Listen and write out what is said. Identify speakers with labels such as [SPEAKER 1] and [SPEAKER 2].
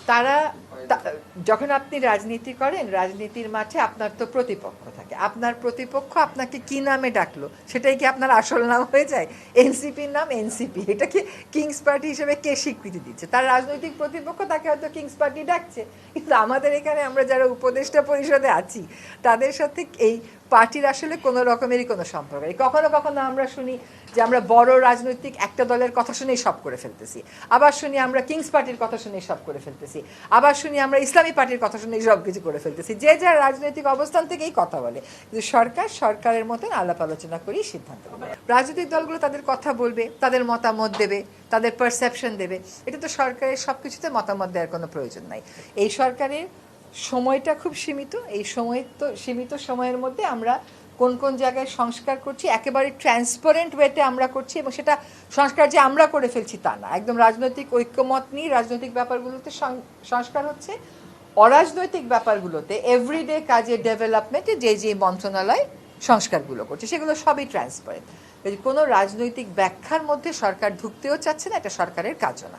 [SPEAKER 1] তারা যখন আপনি রাজনীতি করেন, রাজনীতির মাঠে আপনার তো প্রতিপক্ষ থাকে। আপনার প্রতিপক্ষ আপনাকে কি নামে ডাকলো সেটাই কি আপনার আসল নাম হয়ে যায়? এনসিপির নাম এনসিপি, এটা কি কিংস পার্টি হিসেবে কে স্বীকৃতি দিচ্ছে? তার রাজনৈতিক প্রতিপক্ষ তাকে হয়তো কিংস পার্টি ডাকছে, কিন্তু আমাদের এখানে আমরা যারা উপদেষ্টা পরিষদে আছি তাদের সাথে এই পার্টির আসলে কোনো রকমেরই কোনো সম্পর্ক নেই। কখনো কখনো আমরা শুনি যে আমরা বড় রাজনৈতিক একটা দলের কথা শুনেই সব করে ফেলতেছি, আবার শুনি আমরা কিংস পার্টির কথা শুনেই সব করে ফেলতেছি, আবার শুনি আমরা ইসলামী পার্টির কথা শুনেই সব কিছু করে ফেলতেছি। যে যার রাজনৈতিক অবস্থান থেকেই কথা বলে, কিন্তু সরকার সরকারের মতন আলাপ আলোচনা করেই সিদ্ধান্ত নেবে। রাজনৈতিক দলগুলো তাদের কথা বলবে, তাদের মতামত দেবে, তাদের পারসেপশন দেবে। এটা তো সরকারের সব কিছুতে মতামত দেওয়ার কোনো প্রয়োজন নাই। এই সরকারের সময়টা খুব সীমিত, এই সীমিত সময়ের মধ্যে আমরা কোন কোন জায়গায় সংস্কার করছি একেবারে ট্রান্সপারেন্ট ওয়েতে আমরা করছি, এবং সেটা সংস্কার যে আমরা করে ফেলছি তা না, একদম রাজনৈতিক ঐক্যমত নিয়ে রাজনৈতিক ব্যাপারগুলোতে সংস্কার হচ্ছে। অরাজনৈতিক ব্যাপারগুলোতে এভরিডে কাজের ডেভেলপমেন্টে যে যে মন্ত্রণালয় সংস্কারগুলো করছে সেগুলো সবই ট্রান্সপারেন্ট। কোনো রাজনৈতিক ব্যাখ্যার মধ্যে সরকার ঢুকতেও চাচ্ছে না, এটা সরকারের কাজও না।